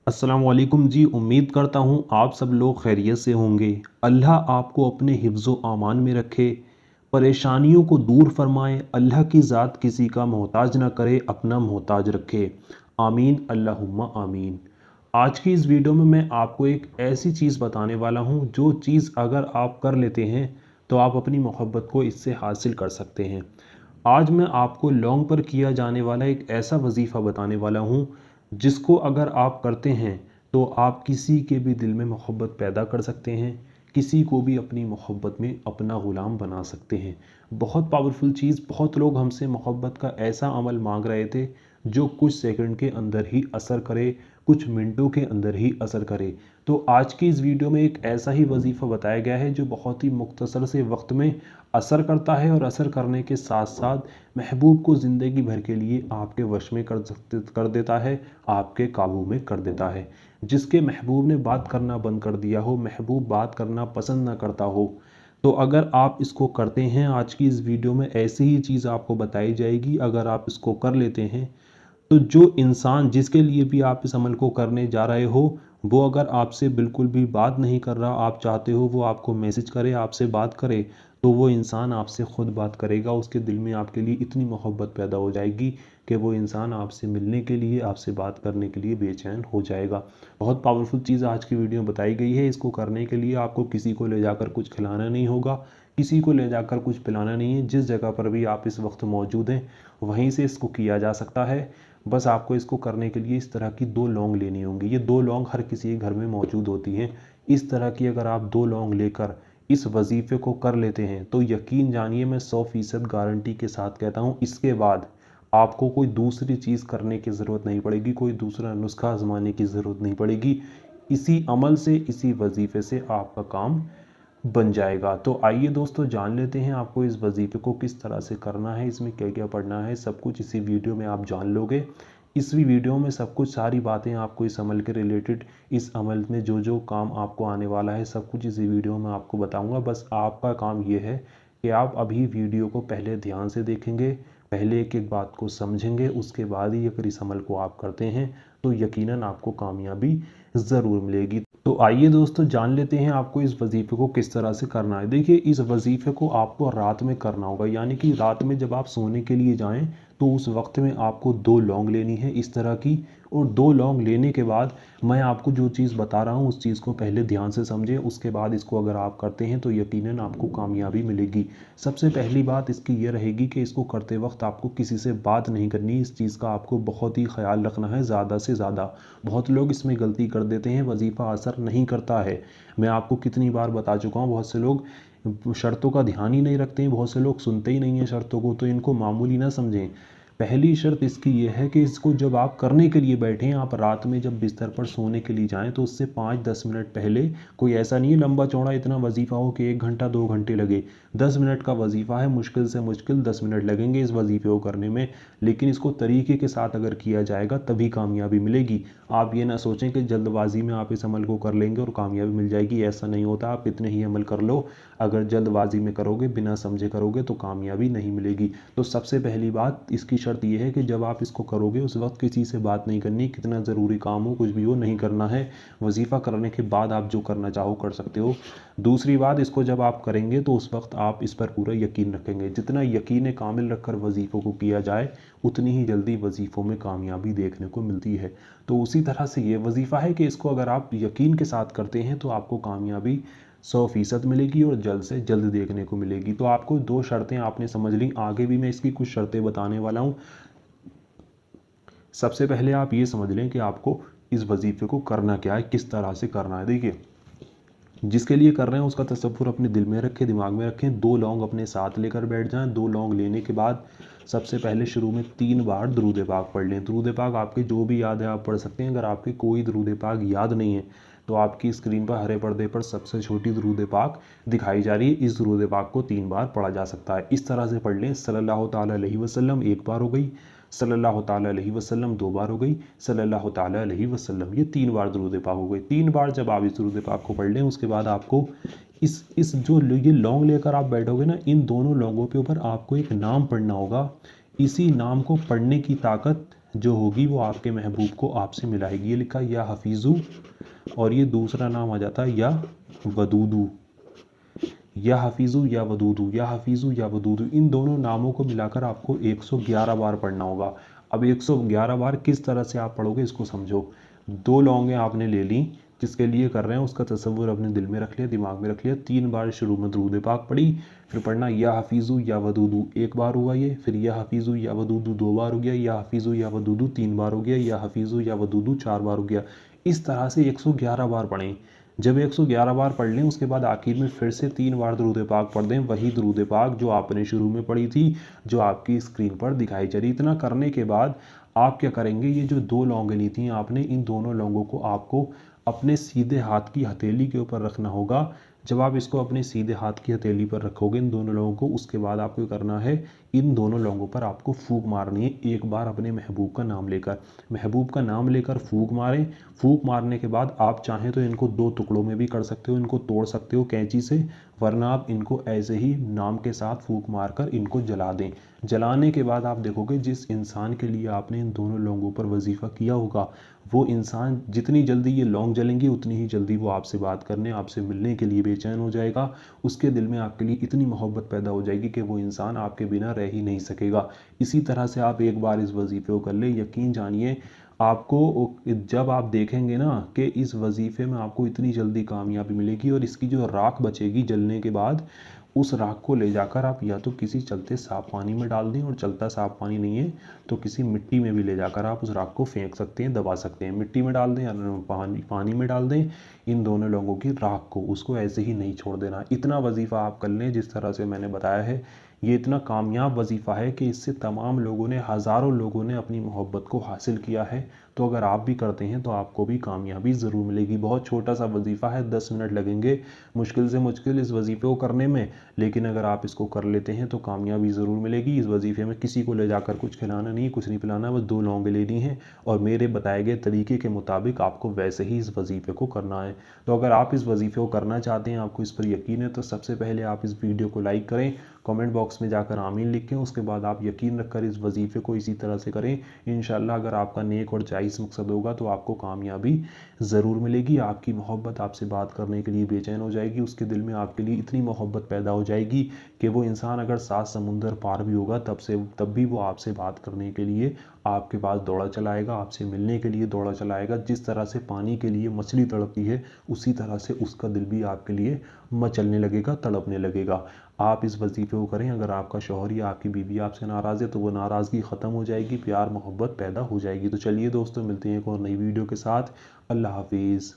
अस्सलाम वालेकुम जी। उम्मीद करता हूँ आप सब लोग खैरियत से होंगे। अल्लाह आपको अपने हिफ्ज़ आमान में रखे, परेशानियों को दूर फरमाए। अल्लाह की ज़ात किसी का मोहताज ना करे, अपना मोहताज रखे। आमीन अल्लाहुम्मा आमीन। आज की इस वीडियो में मैं आपको एक ऐसी चीज़ बताने वाला हूँ जो चीज़ अगर आप कर लेते हैं तो आप अपनी मोहब्बत को इससे हासिल कर सकते हैं। आज मैं आपको लॉन्ग पर किया जाने वाला एक ऐसा वजीफ़ा बताने वाला हूँ जिसको अगर आप करते हैं तो आप किसी के भी दिल में मोहब्बत पैदा कर सकते हैं, किसी को भी अपनी मोहब्बत में अपना ग़ुलाम बना सकते हैं। बहुत पावरफुल चीज़। बहुत लोग हमसे मोहब्बत का ऐसा अमल मांग रहे थे जो कुछ सेकंड के अंदर ही असर करे, कुछ मिनटों के अंदर ही असर करे। तो आज की इस वीडियो में एक ऐसा ही वजीफ़ा बताया गया है जो बहुत ही मुख्तसर से वक्त में असर करता है और असर करने के साथ साथ महबूब को ज़िंदगी भर के लिए आपके वश में कर देता है, आपके काबू में कर देता है। जिसके महबूब ने बात करना बंद कर दिया हो, महबूब बात करना पसंद ना करता हो, तो अगर आप इसको करते हैं, आज की इस वीडियो में ऐसी ही चीज़ आपको बताई जाएगी। अगर आप इसको कर लेते हैं तो जो इंसान जिसके लिए भी आप इस अमल को करने जा रहे हो, वो अगर आपसे बिल्कुल भी बात नहीं कर रहा, आप चाहते हो वो आपको मैसेज करे, आपसे बात करे, तो वो इंसान आपसे ख़ुद बात करेगा। उसके दिल में आपके लिए इतनी मोहब्बत पैदा हो जाएगी कि वो इंसान आपसे मिलने के लिए, आपसे बात करने के लिए बेचैन हो जाएगा। बहुत पावरफुल चीज़ आज की वीडियो में बताई गई है। इसको करने के लिए आपको किसी को ले जाकर कुछ खिलाना नहीं होगा, किसी को ले जाकर कुछ पिलाना नहीं है। जिस जगह पर भी आप इस वक्त मौजूद हैं वहीं से इसको किया जा सकता है। बस आपको इसको करने के लिए इस तरह की 2 लौंग लेनी होंगी। ये 2 लौंग हर किसी के घर में मौजूद होती हैं। इस तरह की अगर आप 2 लौंग लेकर इस वजीफ़े को कर लेते हैं तो यकीन जानिए, मैं 100% गारंटी के साथ कहता हूँ, इसके बाद आपको कोई दूसरी चीज़ करने की ज़रूरत नहीं पड़ेगी, कोई दूसरा नुस्खा आजमाने की ज़रूरत नहीं पड़ेगी। इसी अमल से, इसी वजीफ़े से आपका काम बन जाएगा। तो आइए दोस्तों, जान लेते हैं आपको इस वजीफ़े को किस तरह से करना है, इसमें क्या क्या पढ़ना है। सब कुछ इसी वीडियो में आप जान लोगे। इस वीडियो में सब कुछ, सारी बातें आपको इस अमल के रिलेटेड, इस अमल में जो जो काम आपको आने वाला है, सब कुछ इसी वीडियो में आपको बताऊंगा। बस आपका काम ये है कि आप अभी वीडियो को पहले ध्यान से देखेंगे, पहले एक एक बात को समझेंगे, उसके बाद ही अगर इस अमल को आप करते हैं तो यकीनन आपको कामयाबी ज़रूर मिलेगी। तो आइए दोस्तों, जान लेते हैं आपको इस वजीफ़े को किस तरह से करना है। देखिए, इस वजीफ़े को आपको रात में करना होगा, यानी कि रात में जब आप सोने के लिए जाएं तो उस वक्त में आपको 2 लौंग लेनी है इस तरह की। और 2 लौंग लेने के बाद मैं आपको जो चीज़ बता रहा हूँ उस चीज़ को पहले ध्यान से समझें। उसके बाद इसको अगर आप करते हैं तो यकीनन आपको कामयाबी मिलेगी। सबसे पहली बात इसकी ये रहेगी कि इसको करते वक्त आपको किसी से बात नहीं करनी। इस चीज़ का आपको बहुत ही ख्याल रखना है, ज़्यादा से ज़्यादा। बहुत लोग इसमें गलती कर देते हैं, वजीफ़ा असर नहीं करता है। मैं आपको कितनी बार बता चुका हूँ, बहुत से लोग शर्तों का ध्यान ही नहीं रखते हैं, बहुत से लोग सुनते ही नहीं हैं शर्तों को, तो इनको मामूली ना समझें। पहली शर्त इसकी ये है कि इसको जब आप करने के लिए बैठें, आप रात में जब बिस्तर पर सोने के लिए जाएं तो उससे 5-10 मिनट पहले, कोई ऐसा नहीं है लंबा चौड़ा इतना वजीफ़ा हो कि 1 घंटा 2 घंटे लगे। 10 मिनट का वजीफ़ा है, मुश्किल से मुश्किल 10 मिनट लगेंगे इस वजीफ़े को करने में। लेकिन इसको तरीके के साथ अगर किया जाएगा तभी कामयाबी मिलेगी। आप ये ना सोचें कि जल्दबाजी में आप इस अमल को कर लेंगे और कामयाबी मिल जाएगी, ऐसा नहीं होता। आप इतने ही अमल कर लो, अगर जल्दबाजी में करोगे, बिना समझे करोगे तो कामयाबी नहीं मिलेगी। तो सबसे पहली बात इसकी शर्त यह है कि जब आप इसको करोगे उस वक्त किसी से बात नहीं करनी, कितना ज़रूरी काम हो, कुछ भी हो, नहीं करना है। वजीफ़ा करने के बाद आप जो करना चाहो कर सकते हो। दूसरी बात, इसको जब आप करेंगे तो उस वक्त आप इस पर पूरा यकीन रखेंगे। जितना यकीन कामिल रखकर वजीफ़ों को किया जाए उतनी ही जल्दी वजीफ़ों में कामयाबी देखने को मिलती है। तो उसी तरह से ये वजीफ़ा है कि इसको अगर आप यकीन के साथ करते हैं तो आपको कामयाबी 100% मिलेगी और जल्द से जल्द देखने को मिलेगी। तो आपको 2 शर्तें आपने समझ ली, आगे भी मैं इसकी कुछ शर्तें बताने वाला हूँ। सबसे पहले आप ये समझ लें कि आपको इस वजीफ़े को करना क्या है, किस तरह से करना है। देखिए, जिसके लिए कर रहे हैं उसका तसव्वुर अपने दिल में रखें, दिमाग में रखें। 2 लौंग अपने साथ लेकर बैठ जाएं। 2 लौंग लेने के बाद सबसे पहले शुरू में 3 बार दुरूद पाक पढ़ लें। दुरूद पाक आपके जो भी याद है आप पढ़ सकते हैं। अगर आपके कोई दुरूद पाक याद नहीं है तो आपकी स्क्रीन पर हरे पर्दे पर सबसे छोटी दुरूद पाक दिखाई जा रही है। इस दुरूद पाक को 3 बार पढ़ा जा सकता है। इस तरह से पढ़ लें। सल्लल्लाहु ताला अलैहि वसल्लम 1 बार हो गई, सल्लल्लाहु ताला अलैहि वसल्लम 2 बार हो गई, सल्लल्लाहु ताला अलैहि वसल्लम, ये 3 बार दुरूद पाक हो गई। 3 बार जब आप इस दुरूद पाक को पढ़ लें उसके बाद आपको इस जो ये लौंग लेकर आप बैठोगे ना, इन दोनों लौंगों के ऊपर आपको एक नाम पढ़ना होगा। इसी नाम को पढ़ने की ताकत जो होगी वो आपके महबूब को आपसे मिलाएगी। ये लिखा या हफीज़ू, और ये दूसरा नाम आ जाता है या वदूदू। या हफीज़ू या वदूदू, या हफीज़ू या वदूदू, इन दोनों नामों को मिलाकर आपको 111 बार पढ़ना होगा। अब 111 बार किस तरह से आप पढ़ोगे इसको समझो। 2 लौंगें आपने ले ली, जिसके लिए कर रहे हैं उसका तसव्वुर अपने दिल में रख लिया, दिमाग में रख लिया। 3 बार शुरू में दरूद पाक पढ़ी, फिर पढ़ना या हफीज़ू या वदूदू, 1 बार हुआ ये। फिर या हफीज़ू या वदूदू 2 बार हो गया, या हफीज़ू या वदूदू 3 बार हो गया, या हफीज़ू या वदूदू 4 बार हो गया। इस तरह से 111 बार पढ़ें। जब 111 बार पढ़ लें उसके बाद आखिर में फिर से 3 बार दरूद पाक पढ़ दें, वही दरूद पाक जो आपने शुरू में पढ़ी थी, जो आपकी स्क्रीन पर दिखाई चली। इतना करने के बाद आप क्या करेंगे, ये जो 2 लौंगें ली थी आपने, इन दोनों लौंगों को आपको अपने सीधे हाथ की हथेली के ऊपर रखना होगा। जब आप इसको अपने सीधे हाथ की हथेली पर रखोगे इन दोनों लौंगों को, उसके बाद आपको करना है, इन दोनों लौंगों पर आपको फूंक मारनी है 1 बार अपने महबूब का नाम लेकर। महबूब का नाम लेकर फूंक मारें। फूंक मारने के बाद आप चाहें तो इनको 2 टुकड़ों में भी कर सकते हो, इनको तोड़ सकते हो कैंची से, वरना आप इनको ऐसे ही नाम के साथ फूंक मारकर इनको जला दें। जलाने के बाद आप देखोगे जिस इंसान के लिए आपने इन दोनों लौंगों पर वजीफ़ा किया होगा, वो इंसान जितनी जल्दी ये लौंग जलेंगी उतनी ही जल्दी वो आपसे बात करने, आपसे मिलने के लिए बेचैन हो जाएगा। उसके दिल में आपके लिए इतनी मोहब्बत पैदा हो जाएगी कि वो इंसान आपके बिना रह ही नहीं सकेगा। इसी तरह से आप 1 बार इस वजीफ़े को कर ले, यकीन जानिए आपको जब आप देखेंगे ना कि इस वजीफ़े में आपको इतनी जल्दी कामयाबी मिलेगी, और इसकी जो राख बचेगी जलने के बाद, उस राख को ले जाकर आप या तो किसी चलते साफ पानी में डाल दें, और चलता साफ पानी नहीं है तो किसी मिट्टी में भी ले जाकर आप उस राख को फेंक सकते हैं, दबा सकते हैं। मिट्टी में डाल दें या पानी में डाल दें, इन दोनों लोगों की राख को, उसको ऐसे ही नहीं छोड़ देना। इतना वजीफ़ा आप कर लें जिस तरह से मैंने बताया है। ये इतना कामयाब वजीफ़ा है कि इससे तमाम लोगों ने, हज़ारों लोगों ने अपनी मोहब्बत को हासिल किया है। तो अगर आप भी करते हैं तो आपको भी कामयाबी ज़रूर मिलेगी। बहुत छोटा सा वजीफ़ा है, 10 मिनट लगेंगे मुश्किल से मुश्किल इस वजीफ़े को करने में, लेकिन अगर आप इसको कर लेते हैं तो कामयाबी ज़रूर मिलेगी। इस वजीफ़े में किसी को ले जाकर कुछ खिलाना नहीं, कुछ नहीं पिलाना, बस 2 लौंगे लेनी हैं, और मेरे बताए गए तरीके के मुताबिक आपको वैसे ही इस वजीफ़े को करना है। तो अगर आप इस वजीफ़े को करना चाहते हैं, आपको इस पर यकीन है, तो सबसे पहले आप इस वीडियो को लाइक करें, कमेंट बॉक्स में जाकर आमीन लिखें। उसके बाद आप यकीन रखकर इस वजीफ़े को इसी तरह से करें। इंशाल्लाह अगर आपका नेक और जायज़ मकसद होगा तो आपको कामयाबी ज़रूर मिलेगी। आपकी मोहब्बत आपसे बात करने के लिए बेचैन हो जाएगी, उसके दिल में आपके लिए इतनी मोहब्बत पैदा हो जाएगी कि वो इंसान अगर 7 समुंदर पार भी होगा तब भी वो आपसे बात करने के लिए आपके पास दौड़ा चला आएगा, आपसे मिलने के लिए दौड़ा चला आएगा। जिस तरह से पानी के लिए मछली तड़पती है, उसी तरह से उसका दिल भी आपके लिए मचलने लगेगा, तड़पने लगेगा। आप इस वजीफ़े को करें। अगर आपका शौहर या आपकी बीवी आपसे नाराज़ है तो वो नाराज़गी ख़त्म हो जाएगी, प्यार मोहब्बत पैदा हो जाएगी। तो चलिए दोस्तों, मिलते हैं एक और नई वीडियो के साथ। अल्लाह हाफिज़।